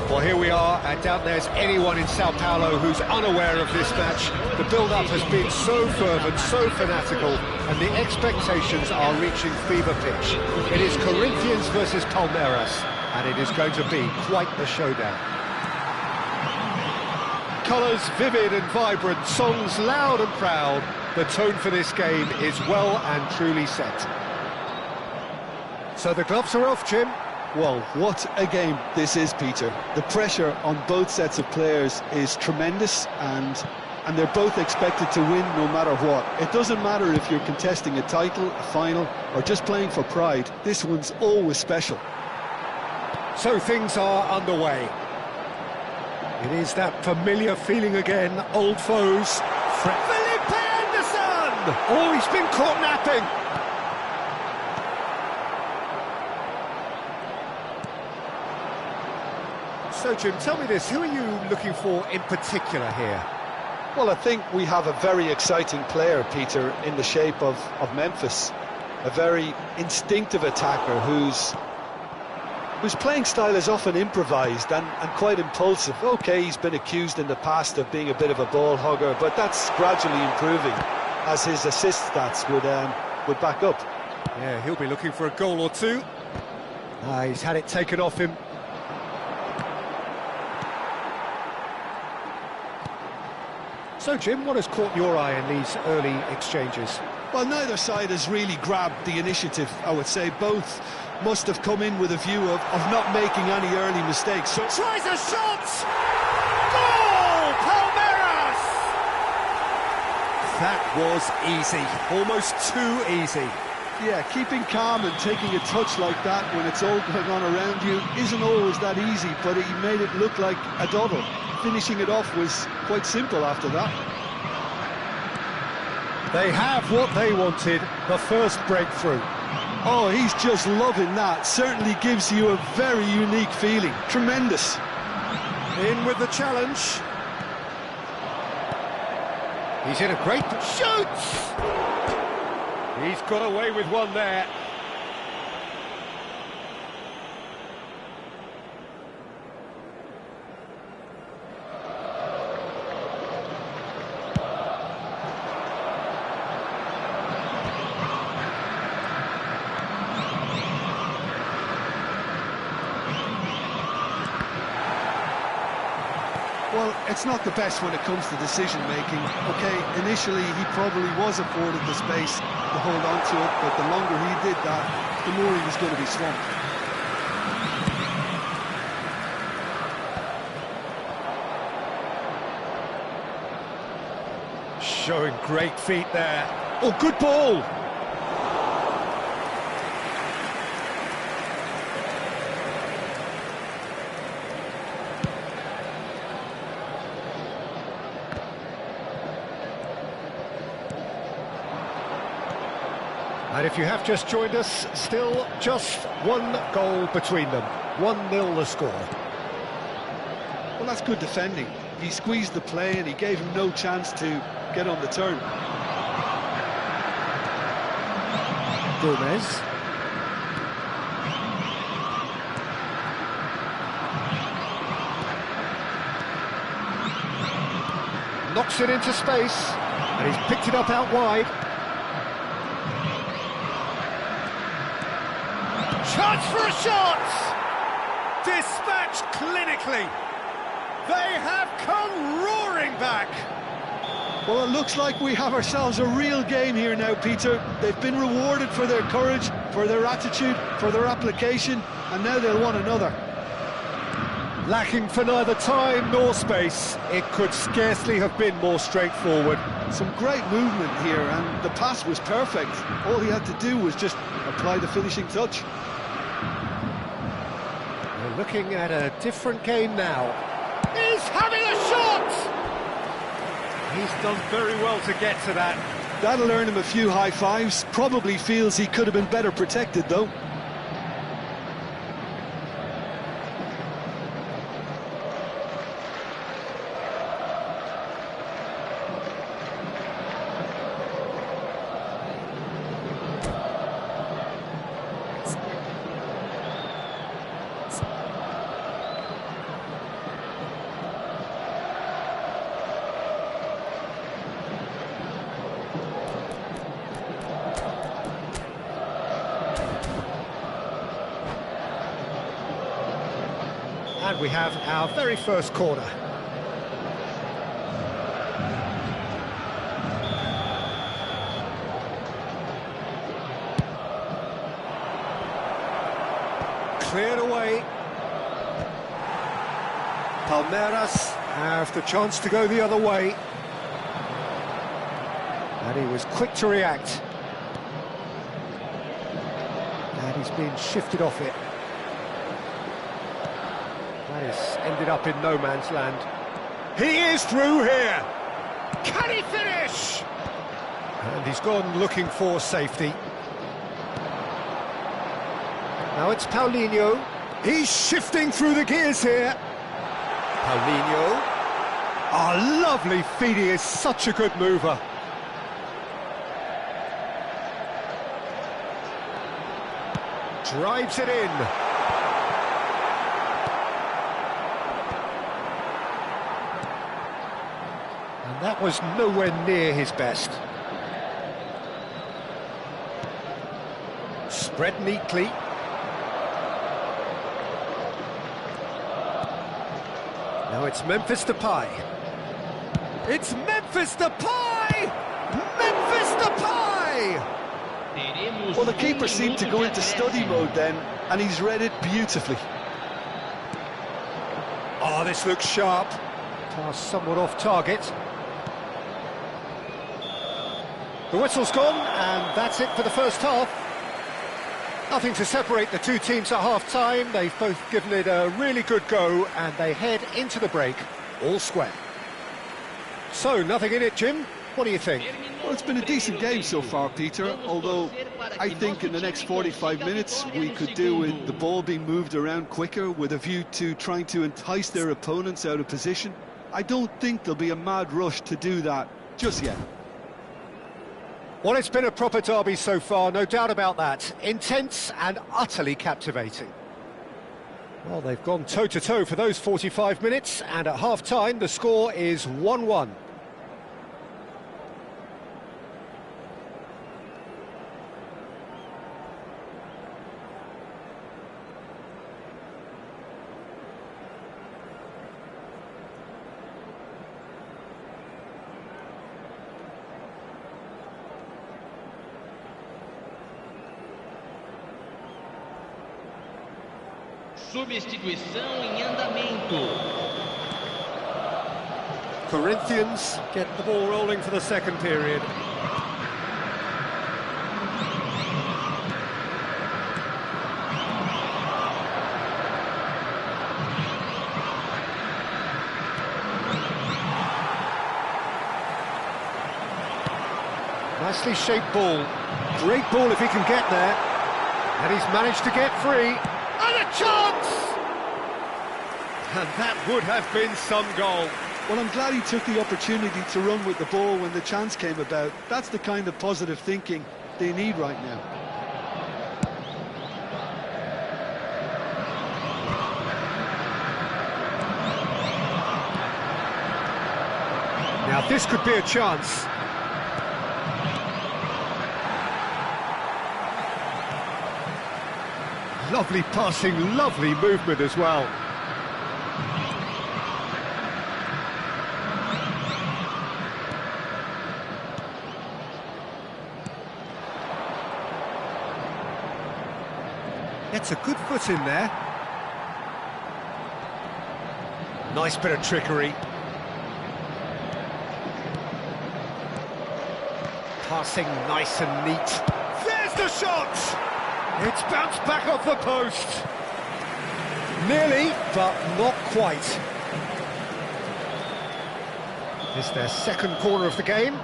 Well, here we are. I doubt there's anyone in Sao Paulo who's unaware of this match. The build-up has been so fervent, so fanatical, and the expectations are reaching fever pitch. It is Corinthians versus Palmeiras, and it is going to be quite the showdown. Colours vivid and vibrant, songs loud and proud. The tone for this game is well and truly set. So the gloves are off, Jim. Well, what a game this is, Peter. The pressure on both sets of players is tremendous, and they're both expected to win no matter what. It doesn't matter if you're contesting a title, a final, or just playing for pride. This one's always special. So things are underway. It is that familiar feeling again, old foes. Felipe Anderson! Oh, he's been caught napping. So, Jim, tell me this, who are you looking for in particular here? Well, I think we have a very exciting player, Peter, in the shape of Memphis. A very instinctive attacker whose playing style is often improvised and quite impulsive. OK, he's been accused in the past of being a bit of a ball hugger, but that's gradually improving, as his assist stats would back up. Yeah, he'll be looking for a goal or two. He's had it taken off him. So, Jim, what has caught your eye in these early exchanges? Well, neither side has really grabbed the initiative, I would say. Both must have come in with a view of not making any early mistakes. So tries a shot! Goal! Palmeiras! That was easy, almost too easy. Yeah, keeping calm and taking a touch like that when it's all going on around you isn't always that easy, but he made it look like a doddle. Finishing it off was quite simple after that. They have what they wanted, the first breakthrough. Oh, he's just loving that. Certainly gives you a very unique feeling. Tremendous. In with the challenge. He's in a great... Shoots! He's got away with one there. Well, it's not the best when it comes to decision-making. OK, initially he probably was afforded the space to hold on to it, but the longer he did that, the more he was going to be swamped. Showing great feet there. Oh, good ball! And if you have just joined us, still just one goal between them. 1-0 the score. Well, that's good defending. He squeezed the play and he gave him no chance to get on the turn. Gomez. Knocks it into space, and he's picked it up out wide. Chance for a shot! Dispatched clinically. They have come roaring back. Well, it looks like we have ourselves a real game here now, Peter. They've been rewarded for their courage, for their attitude, for their application, and now they'll want another. Lacking for neither time nor space, it could scarcely have been more straightforward. Some great movement here, and the pass was perfect. All he had to do was just apply the finishing touch. We're looking at a different game now. He's having a shot! He's done very well to get to that. That'll earn him a few high fives. Probably feels he could have been better protected, though. And we have our very first corner. Cleared away. Palmeiras have the chance to go the other way. And he was quick to react. And he's been shifted off it. That has ended up in no man's land. He is through here! Can he finish? And he's gone looking for safety. Now it's Paulinho. He's shifting through the gears here. Paulinho. Oh, lovely feet. He is such a good mover. Drives it in. And that was nowhere near his best. Spread neatly. Now it's Memphis Depay. It's Memphis Depay! Memphis Depay! Well, the keeper seemed to go into study mode then, and he's read it beautifully. Oh, this looks sharp. Pass somewhat off target. The whistle's gone, and that's it for the first half. Nothing to separate the two teams at half-time. They've both given it a really good go, and they head into the break all square. So, nothing in it, Jim. What do you think? Well, it's been a decent game so far, Peter, although I think in the next 45 minutes we could do with the ball being moved around quicker with a view to trying to entice their opponents out of position. I don't think there'll be a mad rush to do that just yet. Well, it's been a proper derby so far, no doubt about that. Intense and utterly captivating. Well, they've gone toe-to-toe for those 45 minutes, and at half-time the score is 1-1. Substituição em andamento. Corinthians get the ball rolling for the second period. Nicely shaped ball. Great ball if he can get there. And he's managed to get free. And a chance! And that would have been some goal. Well, I'm glad he took the opportunity to run with the ball when the chance came about. That's the kind of positive thinking they need right now. Now this could be a chance. Lovely passing, lovely movement as well. Gets a good foot in there. Nice bit of trickery. Passing nice and neat. There's the shot! It's bounced back off the post. Nearly, but not quite. It's their second corner of the game.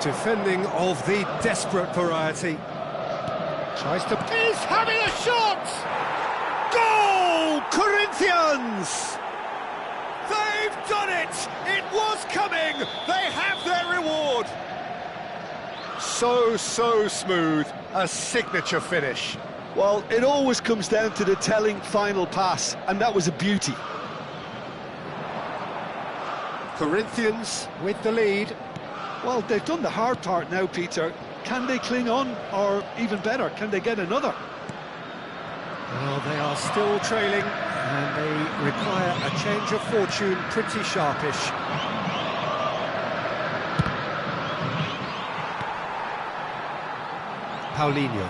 Defending of the desperate variety. Tries to... He's having a shot! Goal! Corinthians! They've done it! It was coming! They have their reward! So smooth. A signature finish. Well, it always comes down to the telling final pass, and that was a beauty. Corinthians with the lead. Well, they've done the hard part now, Peter. Can they cling on, or even better, can they get another? Well, they are still trailing, and they require a change of fortune pretty sharpish. Paulinho.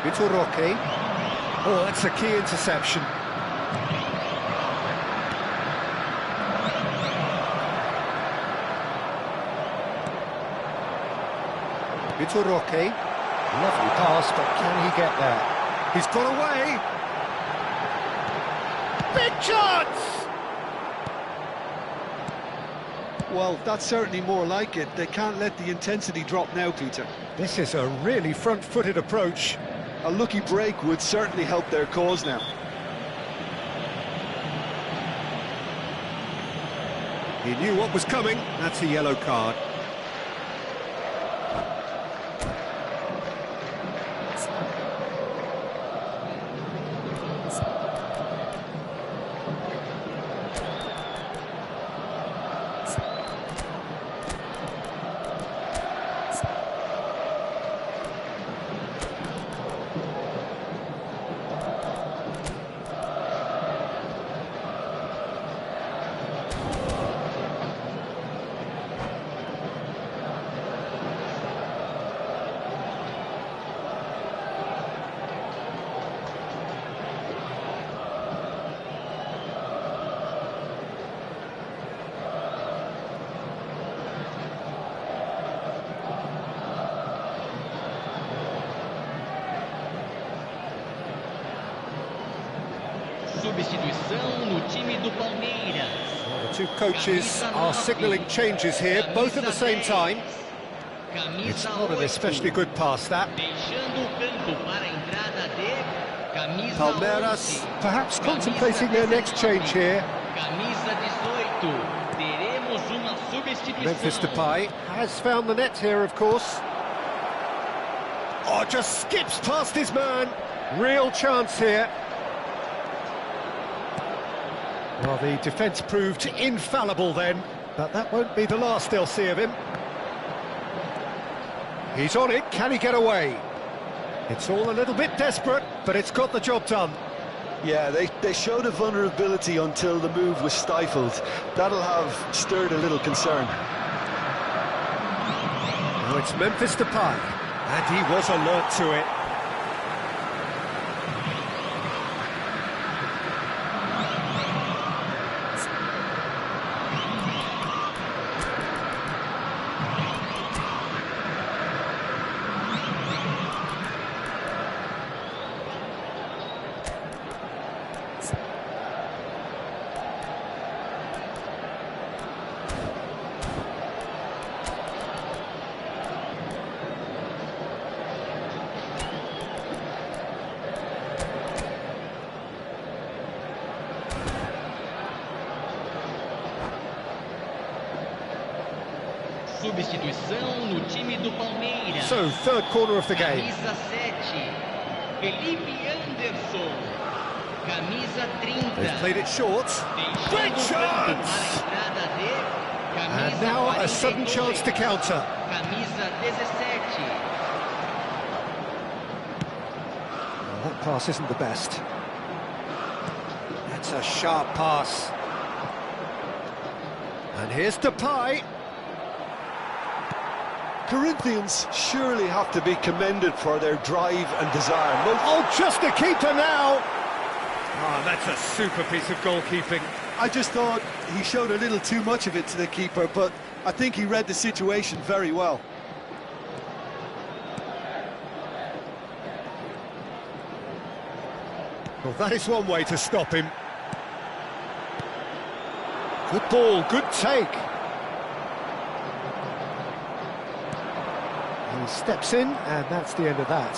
Vitor Roque. Oh, that's a key interception. Vitor Roque. Lovely pass, but can he get there? He's got away. Big chance! Well, that's certainly more like it. They can't let the intensity drop now, Peter. This is a really front-footed approach. A lucky break would certainly help their cause now. He knew what was coming. That's a yellow card. Substituição no time do Palmeiras. Well, the two coaches are signalling changes here, both at the same time. It's not an especially good pass, that. Deixando o campo para a entrada de camisa Palmeiras 11. perhaps contemplating their next change here. Camisa 18. Teremos uma substituição. Memphis Depay has found the net here, of course. Oh, just skips past his man. Real chance here. Well, the defence proved infallible then, but that won't be the last they'll see of him. He's on it, can he get away? It's all a little bit desperate, but it's got the job done. Yeah, they showed a vulnerability until the move was stifled. That'll have stirred a little concern. Now it's Memphis Depay, and he was alert to it. Substituição no time do Palmeiras. So, third corner of the game. Camisa 7. Felipe Anderson. Camisa 30. They've played it short. Great Deixando o campo chance! para a entrada de camisa And now a sudden 42. chance to counter. Camisa 17. Well, that pass isn't the best. That's a sharp pass. And here's Depay. Corinthians surely have to be commended for their drive and desire. Oh, just a keeper now! Oh, that's a super piece of goalkeeping. I just thought he showed a little too much of it to the keeper, but I think he read the situation very well. Well, that is one way to stop him. Good ball, good take. He steps in, and that's the end of that.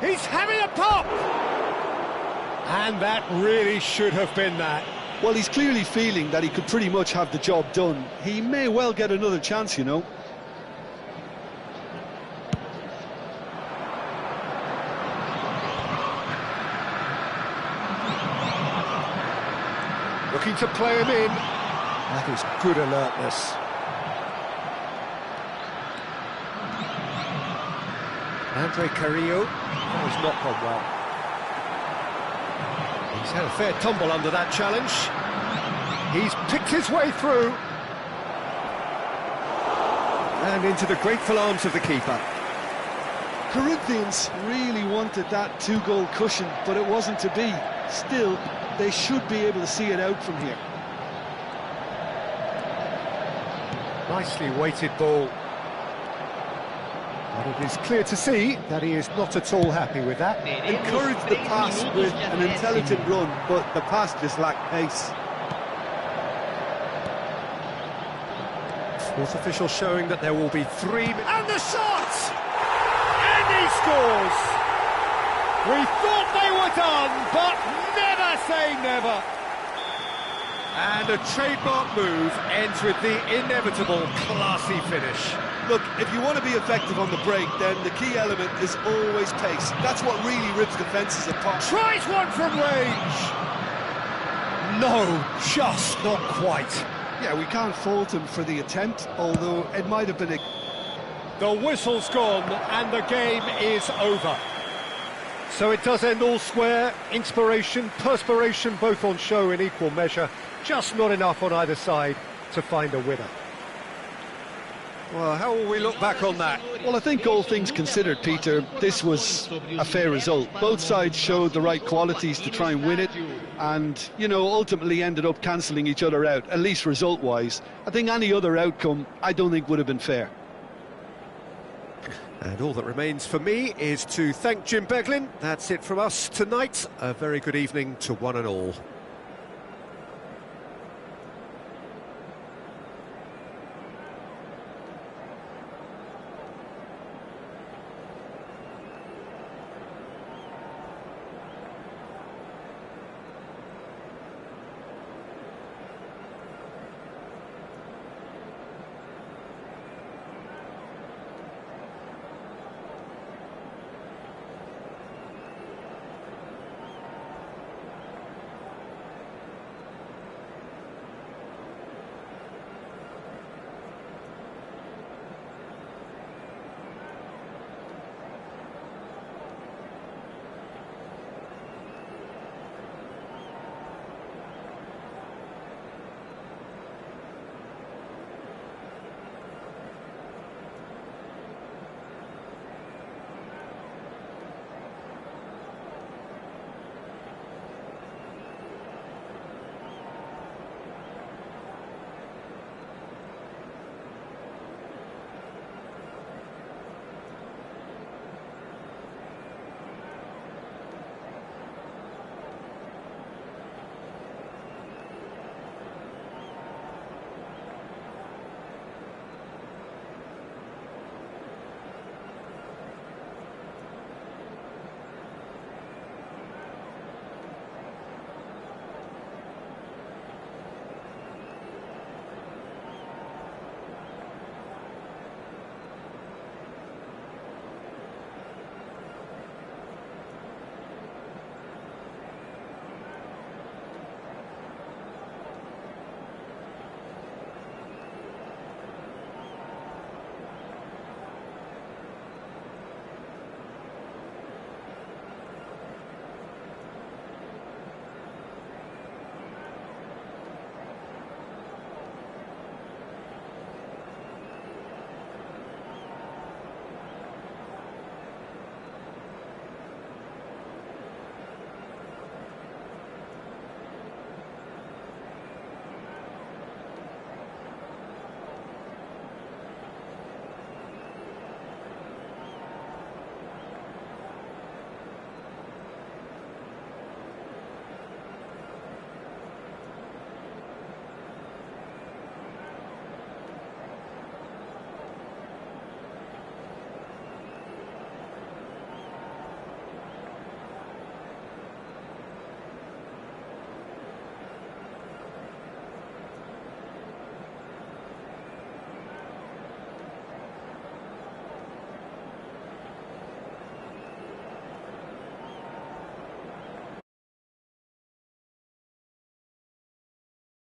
He's having a pop! And that really should have been that. Well, he's clearly feeling that he could pretty much have the job done. He may well get another chance, you know. Looking to play him in. That is good alertness. Andre Carrillo, that has not gone well. He's had a fair tumble under that challenge. He's picked his way through. And into the grateful arms of the keeper. Corinthians really wanted that two-goal cushion, but it wasn't to be. Still, they should be able to see it out from here. Nicely weighted ball. But it is clear to see that he is not at all happy with that. Encouraged the pass with an intelligent run, but the pass just lacked pace. Sports official showing that there will be 3... And the shot! And he scores! We thought they were done, but never say never. And a trademark move ends with the inevitable classy finish. Look, if you want to be effective on the break, then the key element is always pace. That's what really rips defences apart. Tries one from range! No, just not quite. Yeah, we can't fault him for the attempt, although it might have been a... The whistle's gone and the game is over. So it does end all square. Inspiration, perspiration, both on show in equal measure. Just not enough on either side to find a winner. Well, how will we look back on that? Well, I think all things considered, Peter, this was a fair result. Both sides showed the right qualities to try and win it, and, you know, ultimately ended up cancelling each other out, at least result-wise. I think any other outcome, I don't think would have been fair. And all that remains for me is to thank Jim Beglin. That's it from us tonight. A very good evening to one and all.